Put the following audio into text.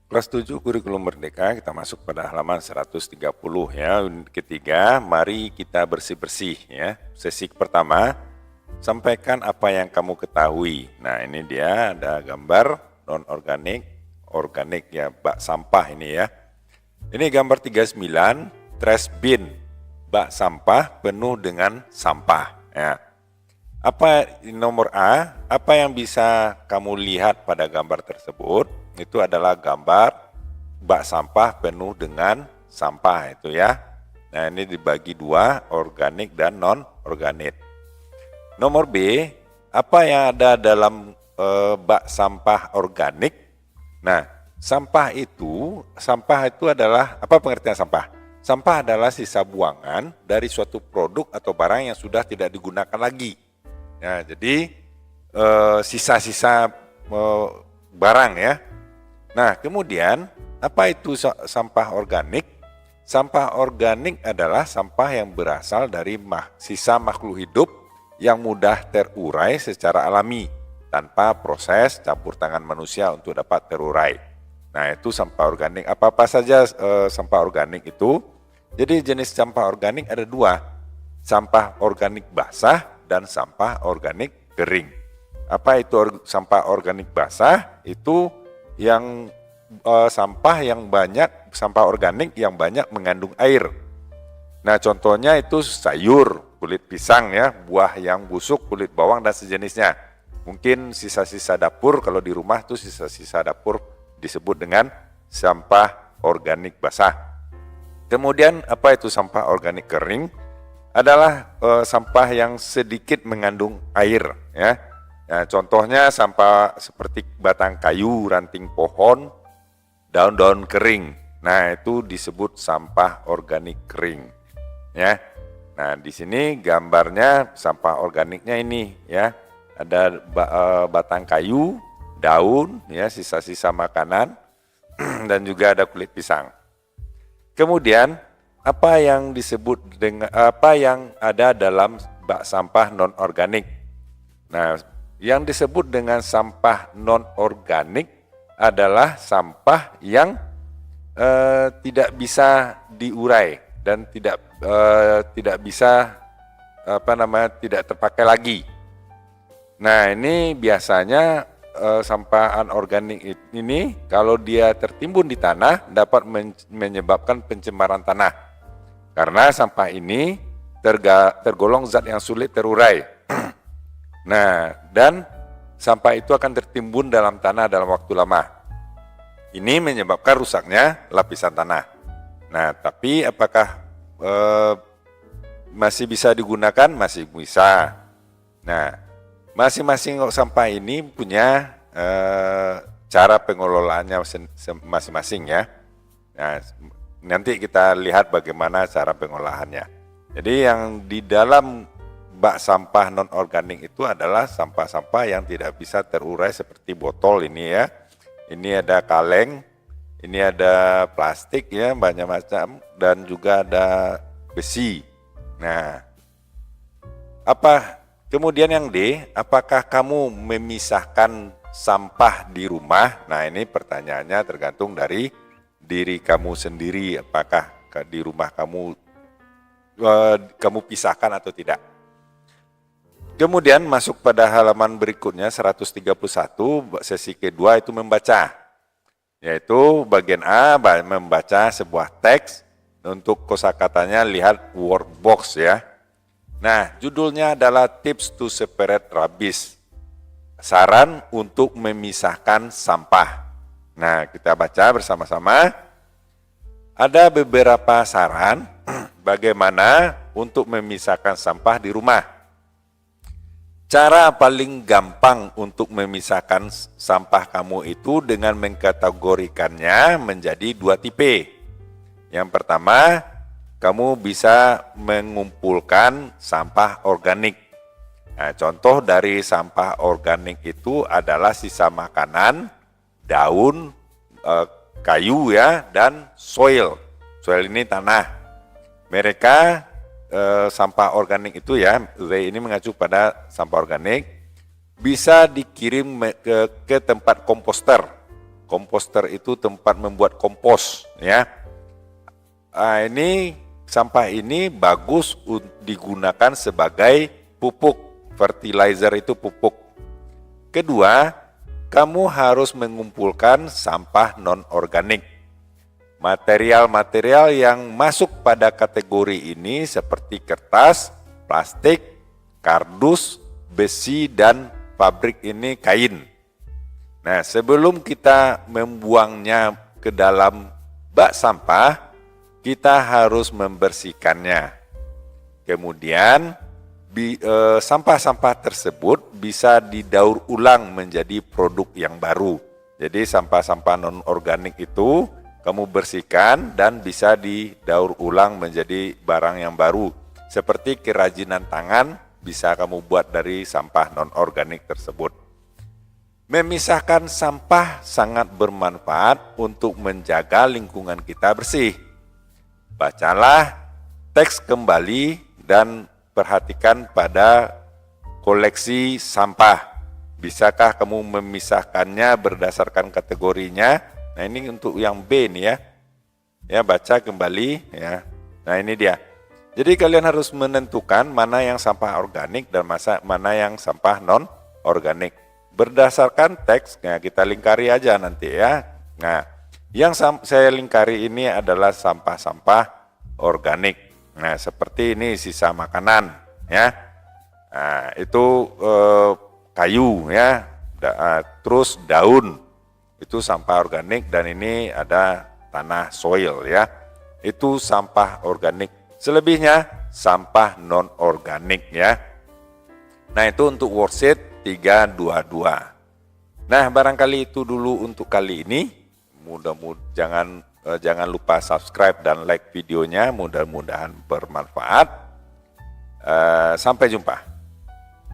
Kelas 7 Kurikulum Merdeka, kita masuk pada halaman 130 ya. Unit ketiga, mari kita bersih-bersih ya. Sesi pertama, sampaikan apa yang kamu ketahui. Nah, ini dia ada gambar non-organik, organik ya, bak sampah ini ya. Ini gambar 39, trash bin, bak sampah penuh dengan sampah ya. Apa nomor A, apa yang bisa kamu lihat pada gambar tersebut? Itu adalah gambar bak sampah penuh dengan sampah itu ya. Nah, ini dibagi dua, organik dan non-organik. Nomor B, apa yang ada dalam bak sampah organik? Nah, sampah itu adalah, apa pengertian sampah? Sampah adalah sisa buangan dari suatu produk atau barang yang sudah tidak digunakan lagi. Ya, jadi sisa-sisa barang ya. Nah, kemudian apa itu sampah organik? Sampah organik adalah sampah yang berasal dari sisa makhluk hidup yang mudah terurai secara alami tanpa proses campur tangan manusia untuk dapat terurai. Nah, itu sampah organik. Apa-apa saja sampah organik itu? Jadi jenis sampah organik ada dua, sampah organik basah dan sampah organik kering. Apa itu sampah organik basah? Itu yang sampah yang banyak, sampah organik yang banyak mengandung air. Nah, contohnya itu sayur, kulit pisang ya, buah yang busuk, kulit bawang dan sejenisnya. Mungkin sisa-sisa dapur, kalau di rumah itu sisa-sisa dapur disebut dengan sampah organik basah. Kemudian apa itu sampah organik kering? Adalah sampah yang sedikit mengandung air ya. Nah, contohnya sampah seperti batang kayu, ranting pohon, daun-daun kering. Nah, itu disebut sampah organik kering. Ya. Nah, di sini gambarnya sampah organiknya ini ya. Ada batang kayu, daun ya, sisa-sisa makanan dan juga ada kulit pisang. Kemudian apa yang disebut dengan apa yang ada dalam bak sampah non-organik? Nah, yang disebut dengan sampah non-organik adalah sampah yang tidak bisa diurai dan tidak bisa tidak terpakai lagi. Nah, ini biasanya sampah anorganik ini kalau dia tertimbun di tanah dapat menyebabkan pencemaran tanah. Karena sampah ini tergolong zat yang sulit terurai. Nah, dan sampah itu akan tertimbun dalam tanah dalam waktu lama. Ini menyebabkan rusaknya lapisan tanah. Nah, tapi apakah masih bisa digunakan? Masih bisa. Nah, masing-masing sampah ini punya cara pengelolaannya masing-masing ya. Nah, nanti kita lihat bagaimana cara pengolahannya. Jadi yang di dalam bak sampah non-organik itu adalah sampah-sampah yang tidak bisa terurai seperti botol ini ya. Ini ada kaleng, ini ada plastik ya, banyak macam, dan juga ada besi. Nah, kemudian yang D, apakah kamu memisahkan sampah di rumah? Nah, ini pertanyaannya tergantung dari diri kamu sendiri, apakah di rumah kamu pisahkan atau tidak. Kemudian masuk pada halaman berikutnya 131, sesi kedua itu membaca. Yaitu bagian A membaca sebuah teks, untuk kosakatanya lihat word box ya. Nah, judulnya adalah Tips to Separate Rubbish. Saran untuk memisahkan sampah. Nah, kita baca bersama-sama. Ada beberapa saran bagaimana untuk memisahkan sampah di rumah. Cara paling gampang untuk memisahkan sampah kamu itu dengan mengkategorikannya menjadi dua tipe. Yang pertama, kamu bisa mengumpulkan sampah organik. Nah, contoh dari sampah organik itu adalah sisa makanan, daun, kayu ya, dan soil. Soil ini tanah. Mereka sampah organik itu ya, ini mengacu pada sampah organik, bisa dikirim ke tempat komposter Komposter itu tempat membuat kompos, ya. Ini sampah ini bagus digunakan sebagai pupuk. Fertilizer itu pupuk. Kedua, kamu harus mengumpulkan sampah non-organik. Material-material yang masuk pada kategori ini seperti kertas, plastik, kardus, besi, dan pabrik ini kain. Nah, sebelum kita membuangnya ke dalam bak sampah, kita harus membersihkannya. Kemudian, sampah-sampah tersebut bisa didaur ulang menjadi produk yang baru. Jadi, sampah-sampah non-organik itu kamu bersihkan dan bisa didaur ulang menjadi barang yang baru. Seperti kerajinan tangan bisa kamu buat dari sampah non-organik tersebut. Memisahkan sampah sangat bermanfaat untuk menjaga lingkungan kita bersih. Bacalah teks kembali dan perhatikan pada koleksi sampah. Bisakah kamu memisahkannya berdasarkan kategorinya? Nah, ini untuk yang B nih ya. Ya, baca kembali ya. Nah, ini dia. Jadi kalian harus menentukan mana yang sampah organik dan mana yang sampah non-organik. Berdasarkan teksnya kita lingkari aja nanti ya. Nah, yang saya lingkari ini adalah sampah-sampah organik. Nah, seperti ini sisa makanan ya. Nah, itu kayu ya. Terus daun itu sampah organik, dan ini ada tanah soil ya. Itu sampah organik. Selebihnya sampah non-organik ya. Nah, itu untuk worksheet 322. Nah, barangkali itu dulu untuk kali ini. Mudah-mudahan jangan lupa subscribe dan like videonya. Mudah-mudahan bermanfaat. Sampai jumpa.